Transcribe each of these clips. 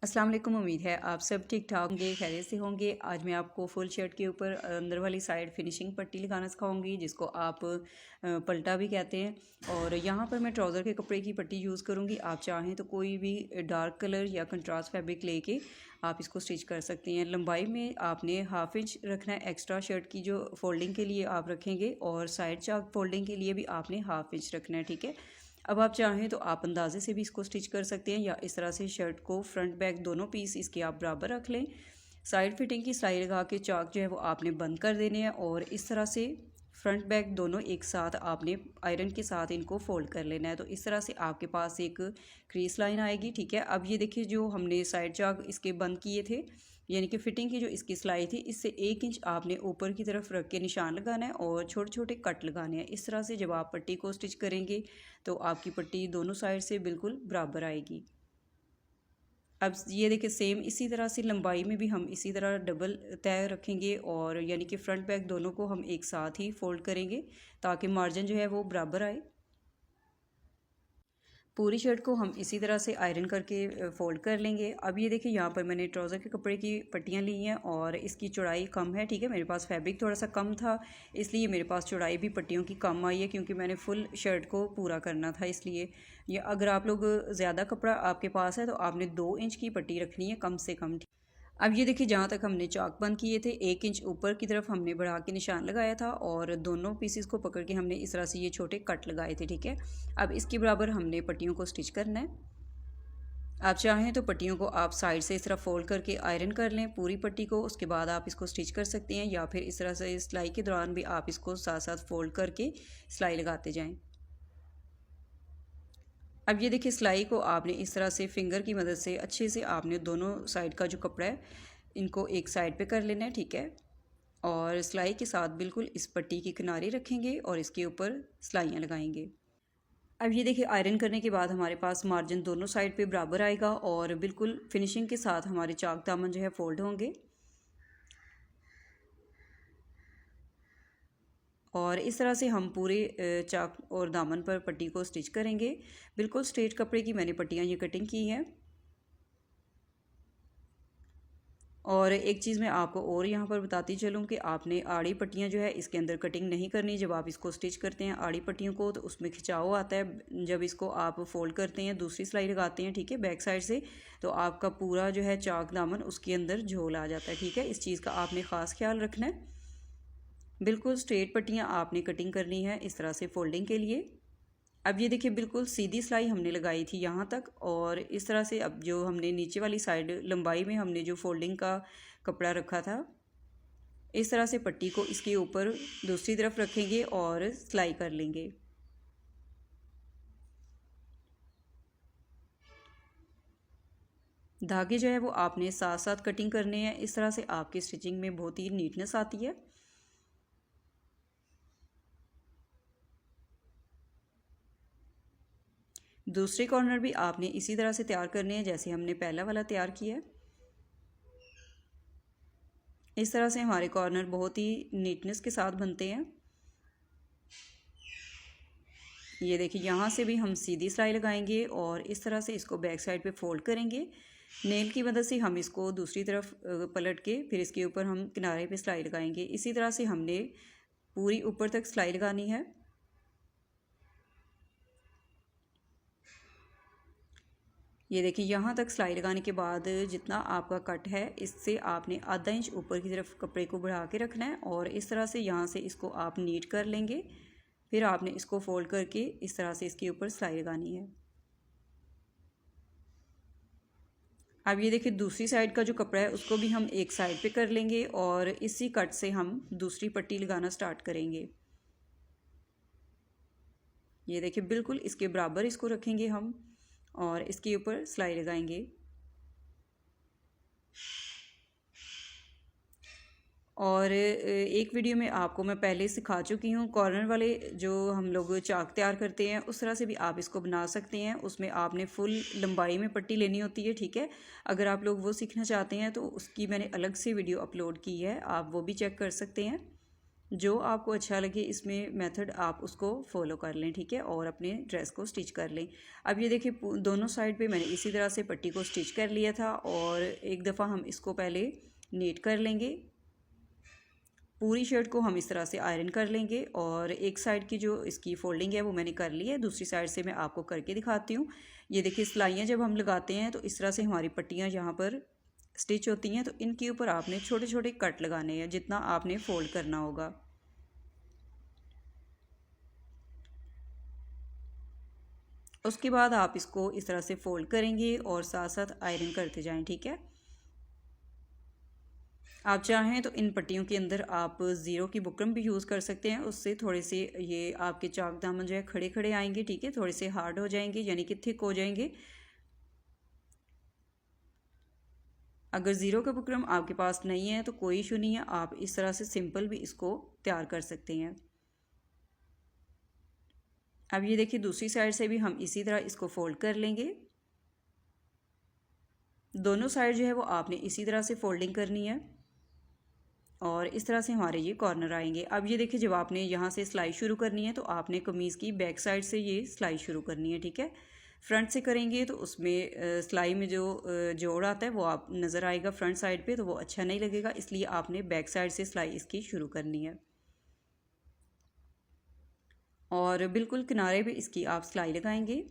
अस्सलाम वालेकुम। उम्मीद है आप सब ठीक ठाक होंगे, खैरियत से होंगे। आज मैं आपको फुल शर्ट के ऊपर अंदर वाली साइड फिनिशिंग पट्टी लगाना सिखाऊंगी, जिसको आप पलटा भी कहते हैं। और यहाँ पर मैं ट्राउज़र के कपड़े की पट्टी यूज़ करूँगी। आप चाहें तो कोई भी डार्क कलर या कंट्रास्ट फैब्रिक लेके आप इसको स्टिच कर सकते हैं। लंबाई में आपने हाफ इंच रखना है एक्स्ट्रा, शर्ट की जो फोल्डिंग के लिए आप रखेंगे, और साइड चाक फोल्डिंग के लिए भी आपने हाफ इंच रखना है, ठीक है। अब आप चाहें तो आप अंदाजे से भी इसको स्टिच कर सकते हैं, या इस तरह से शर्ट को फ्रंट बैक दोनों पीस इसके आप बराबर रख लें। साइड फिटिंग की सिलाई लगा के चाक जो है वो आपने बंद कर देने हैं, और इस तरह से फ्रंट बैक दोनों एक साथ आपने आयरन के साथ इनको फोल्ड कर लेना है। तो इस तरह से आपके पास एक क्रीज लाइन आएगी, ठीक है। अब ये देखिए, जो हमने साइड चाक इसके बंद किए थे, यानी कि फिटिंग की जो इसकी सिलाई थी, इससे 1 इंच आपने ऊपर की तरफ रख के निशान लगाना है और छोटे छोटे कट लगाने हैं। इस तरह से जब आप पट्टी को स्टिच करेंगे तो आपकी पट्टी दोनों साइड से बिल्कुल बराबर आएगी। अब ये देखिए, सेम इसी तरह से लंबाई में भी हम इसी तरह डबल तय रखेंगे, और यानी कि फ्रंट बैक दोनों को हम एक साथ ही फोल्ड करेंगे ताकि मार्जिन जो है वो बराबर आए। पूरी शर्ट को हम इसी तरह से आयरन करके फ़ोल्ड कर लेंगे। अब ये देखिए, यहाँ पर मैंने ट्राउज़र के कपड़े की पट्टियाँ ली हैं और इसकी चौड़ाई कम है, ठीक है। मेरे पास फैब्रिक थोड़ा सा कम था, इसलिए मेरे पास चौड़ाई भी पट्टियों की कम आई है, क्योंकि मैंने फुल शर्ट को पूरा करना था इसलिए। या अगर आप लोग ज़्यादा कपड़ा आपके पास है तो आपने 2 इंच की पट्टी रखनी है कम से कम। अब ये देखिए, जहाँ तक हमने चाक बंद किए थे 1 इंच ऊपर की तरफ हमने बढ़ा के निशान लगाया था, और दोनों पीसेस को पकड़ के हमने इस तरह से ये छोटे कट लगाए थे, ठीक है। अब इसके बराबर हमने पट्टियों को स्टिच करना है। आप चाहें तो पट्टियों को आप साइड से इस तरह फोल्ड करके आयरन कर लें पूरी पट्टी को, उसके बाद आप इसको स्टिच कर सकते हैं, या फिर इस तरह से सिलाई के दौरान भी आप इसको साथ साथ फोल्ड करके सिलाई लगाते जाएँ। अब ये देखिए, सिलाई को आपने इस तरह से फिंगर की मदद से अच्छे से आपने दोनों साइड का जो कपड़ा है इनको एक साइड पे कर लेना है, ठीक है। और सिलाई के साथ बिल्कुल इस पट्टी की किनारे रखेंगे और इसके ऊपर सिलाइयाँ लगाएंगे। अब ये देखिए, आयरन करने के बाद हमारे पास मार्जिन दोनों साइड पे बराबर आएगा, और बिल्कुल फिनिशिंग के साथ हमारे चाक दामन जो है फोल्ड होंगे। और इस तरह से हम पूरे चाक और दामन पर पट्टी को स्टिच करेंगे। बिल्कुल स्ट्रेट कपड़े की मैंने पट्टियाँ ये कटिंग की हैं। और एक चीज़ मैं आपको और यहाँ पर बताती चलूँ कि आपने आड़ी पट्टियाँ जो है इसके अंदर कटिंग नहीं करनी। जब आप इसको स्टिच करते हैं आड़ी पट्टियों को, तो उसमें खिंचाव आता है। जब इसको आप फोल्ड करते हैं, दूसरी सिलाई लगाते हैं, ठीक है, बैक साइड से, तो आपका पूरा जो है चाक दामन उसके अंदर झोल आ जाता है, ठीक है। इस चीज़ का आपने ख़ास ख्याल रखना है। बिल्कुल स्ट्रेट पट्टियाँ आपने कटिंग करनी है इस तरह से फोल्डिंग के लिए। अब ये देखिए, बिल्कुल सीधी सिलाई हमने लगाई थी यहाँ तक, और इस तरह से अब जो हमने नीचे वाली साइड लंबाई में हमने जो फोल्डिंग का कपड़ा रखा था, इस तरह से पट्टी को इसके ऊपर दूसरी तरफ रखेंगे और सिलाई कर लेंगे। धागे जो है वो आपने साथ साथ कटिंग करने हैं, इस तरह से आपकी स्टिचिंग में बहुत ही नीटनेस आती है। दूसरे कॉर्नर भी आपने इसी तरह से तैयार करने हैं जैसे हमने पहला वाला तैयार किया है। इस तरह से हमारे कॉर्नर बहुत ही नीटनेस के साथ बनते हैं। ये देखिए, यहाँ से भी हम सीधी सिलाई लगाएंगे और इस तरह से इसको बैक साइड पे फोल्ड करेंगे। नेल की मदद से हम इसको दूसरी तरफ पलट के फिर इसके ऊपर हम किनारे पे सिलाई लगाएंगे। इसी तरह से हमने पूरी ऊपर तक सिलाई लगानी है। ये देखिए, यहाँ तक सिलाई लगाने के बाद जितना आपका कट है, इससे आपने आधा इंच ऊपर की तरफ कपड़े को बढ़ा के रखना है, और इस तरह से यहाँ से इसको आप नीट कर लेंगे। फिर आपने इसको फोल्ड करके इस तरह से इसके ऊपर सिलाई लगानी है। अब ये देखिए, दूसरी साइड का जो कपड़ा है उसको भी हम एक साइड पे कर लेंगे, और इसी कट से हम दूसरी पट्टी लगाना स्टार्ट करेंगे। ये देखिए, बिल्कुल इसके बराबर इसको रखेंगे हम, और इसके ऊपर सिलाई लगाएंगे। और एक वीडियो में आपको मैं पहले सिखा चुकी हूँ, कॉर्नर वाले जो हम लोग चाक तैयार करते हैं उस तरह से भी आप इसको बना सकते हैं। उसमें आपने फुल लंबाई में पट्टी लेनी होती है, ठीक है। अगर आप लोग वो सीखना चाहते हैं तो उसकी मैंने अलग से वीडियो अपलोड की है, आप वो भी चेक कर सकते हैं। जो आपको अच्छा लगे इसमें मेथड आप उसको फॉलो कर लें, ठीक है, और अपने ड्रेस को स्टिच कर लें। अब ये देखिए दोनों साइड पे मैंने इसी तरह से पट्टी को स्टिच कर लिया था और एक दफ़ा हम इसको पहले नीट कर लेंगे। पूरी शर्ट को हम इस तरह से आयरन कर लेंगे और एक साइड की जो इसकी फोल्डिंग है वो मैंने कर ली है, दूसरी साइड से मैं आपको करके दिखाती हूँ। ये देखिए सिलाइयाँ जब हम लगाते हैं तो इस तरह से हमारी पट्टियाँ यहाँ पर स्टिच होती हैं, तो इनके ऊपर आपने छोटे छोटे कट लगाने हैं जितना आपने फोल्ड करना होगा। उसके बाद आप इसको इस तरह से फोल्ड करेंगे और साथ साथ आयरन करते जाएं, ठीक है। आप चाहें तो इन पट्टियों के अंदर आप ज़ीरो की बुकरम भी यूज़ कर सकते हैं, उससे थोड़े से ये आपके चाक दामन जो है खड़े खड़े आएंगे, ठीक है, थोड़े से हार्ड हो जाएंगे यानी कि थिक हो जाएंगे। अगर ज़ीरो का बुकरम आपके पास नहीं है तो कोई इशू नहीं है, आप इस तरह से सिंपल भी इसको तैयार कर सकते हैं। अब ये देखिए दूसरी साइड से भी हम इसी तरह इसको फोल्ड कर लेंगे। दोनों साइड जो है वो आपने इसी तरह से फोल्डिंग करनी है और इस तरह से हमारे ये कॉर्नर आएंगे। अब ये देखिए जब आपने यहाँ से सिलाई शुरू करनी है तो आपने कमीज़ की बैक साइड से ये सिलाई शुरू करनी है, ठीक है। फ्रंट से करेंगे तो उसमें सिलाई में जो जोड़ आता है वो आप नज़र आएगा फ्रंट साइड पे, तो वो अच्छा नहीं लगेगा, इसलिए आपने बैक साइड से सिलाई इसकी शुरू करनी है और बिल्कुल किनारे पे इसकी आप सिलाई लगाएंगे।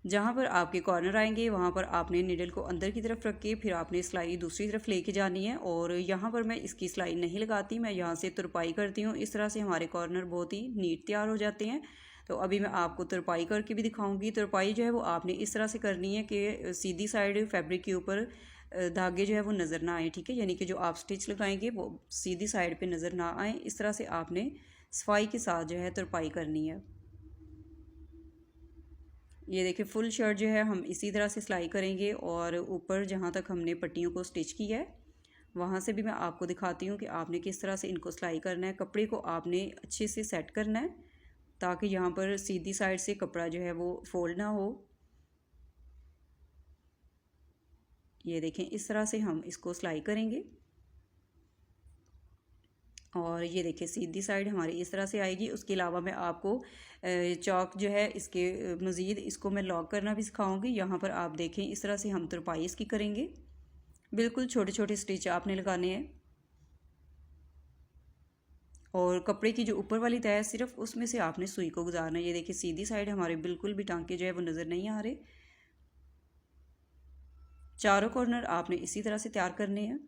जहाँ पर आपके कॉर्नर आएंगे वहाँ पर आपने निडल को अंदर की तरफ रख के फिर आपने सिलाई दूसरी तरफ लेके जानी है और यहाँ पर मैं इसकी सिलाई नहीं लगाती, मैं यहाँ से तुरपाई करती हूँ। इस तरह से हमारे कॉर्नर बहुत ही नीट तैयार हो जाते हैं। तो अभी मैं आपको तुरपाई करके भी दिखाऊंगी। तुरपाई जो है वो आपने इस तरह से करनी है कि सीधी साइड फैब्रिक के ऊपर धागे जो है वो नज़र ना आए, ठीक है, यानी कि जो आप स्टिच लगाएंगे वो सीधी साइड पर नज़र ना आए। इस तरह से आपने सफाई के साथ जो है तुरपाई करनी है। ये देखिए फुल शर्ट जो है हम इसी तरह से सिलाई करेंगे और ऊपर जहाँ तक हमने पट्टियों को स्टिच किया है वहाँ से भी मैं आपको दिखाती हूँ कि आपने किस तरह से इनको सिलाई करना है। कपड़े को आपने अच्छे से सेट करना है ताकि यहाँ पर सीधी साइड से कपड़ा जो है वो फोल्ड ना हो। ये देखें इस तरह से हम इसको सिलाई करेंगे और ये देखिए सीधी साइड हमारी इस तरह से आएगी। उसके अलावा मैं आपको चौक जो है इसके मज़ीद इसको मैं लॉक करना भी सिखाऊंगी। यहाँ पर आप देखें इस तरह से हम तुरपाई इसकी करेंगे। बिल्कुल छोटे छोटे स्टिच आपने लगाने हैं और कपड़े की जो ऊपर वाली तय है सिर्फ उसमें से आपने सुई को गुजारना है। ये देखिए सीधी साइड हमारे बिल्कुल भी टांके जो है वो नज़र नहीं आ रहे। चारों कॉर्नर आपने इसी तरह से तैयार करने हैं।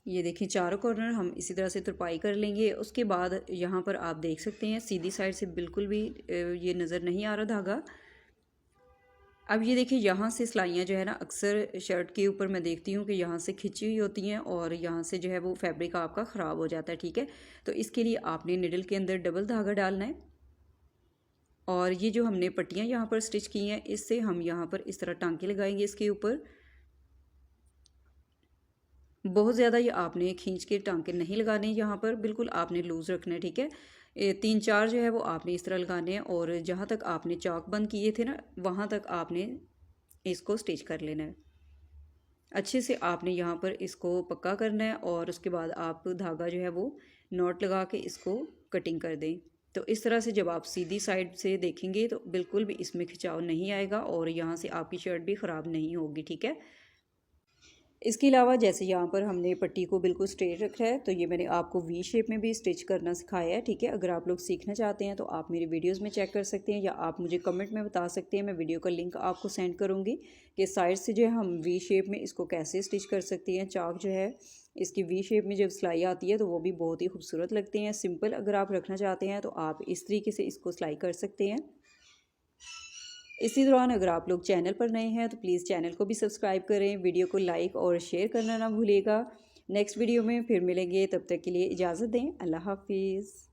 ये देखिए चारों कॉर्नर हम इसी तरह से तुरपाई कर लेंगे। उसके बाद यहाँ पर आप देख सकते हैं सीधी साइड से बिल्कुल भी ये नज़र नहीं आ रहा धागा। अब ये देखिए यहाँ से सिलाइयाँ जो है ना अक्सर शर्ट के ऊपर मैं देखती हूँ कि यहाँ से खिंची हुई होती हैं और यहाँ से जो है वो फैब्रिक आपका ख़राब हो जाता है, ठीक है। तो इसके लिए आपने निडल के अंदर डबल धागा डालना है और ये जो हमने पट्टियाँ यहाँ पर स्टिच की हैं इससे हम यहाँ पर इस तरह टांके लगाएंगे इसके ऊपर। बहुत ज़्यादा ये आपने खींच के टांके नहीं लगाने, यहाँ पर बिल्कुल आपने लूज़ रखना है, ठीक है। 3-4 जो है वो आपने इस तरह लगाने हैं और जहाँ तक आपने चौक बंद किए थे ना वहाँ तक आपने इसको स्टिच कर लेना है। अच्छे से आपने यहाँ पर इसको पक्का करना है और उसके बाद आप धागा जो है वो नॉट लगा के इसको कटिंग कर दें। तो इस तरह से जब आप सीधी साइड से देखेंगे तो बिल्कुल भी इसमें खिंचाव नहीं आएगा और यहाँ से आपकी शर्ट भी ख़राब नहीं होगी, ठीक है। इसके अलावा जैसे यहाँ पर हमने पट्टी को बिल्कुल स्ट्रेट रखा है तो ये मैंने आपको वी शेप में भी स्टिच करना सिखाया है, ठीक है। अगर आप लोग सीखना चाहते हैं तो आप मेरे वीडियोस में चेक कर सकते हैं या आप मुझे कमेंट में बता सकते हैं। मैं वीडियो का लिंक आपको सेंड करूँगी कि साइड से जो है हम वी शेप में इसको कैसे स्टिच कर सकते हैं। चाक जो है इसकी वी शेप में जब सिलाई आती है तो वो भी बहुत ही खूबसूरत लगते हैं। सिंपल अगर आप रखना चाहते हैं तो आप इस तरीके से इसको सिलाई कर सकते हैं। इसी दौरान अगर आप लोग चैनल पर नए हैं तो प्लीज़ चैनल को भी सब्सक्राइब करें, वीडियो को लाइक और शेयर करना ना भूलिएगा। नेक्स्ट वीडियो में फिर मिलेंगे, तब तक के लिए इजाज़त दें। अल्लाह हाफिज़।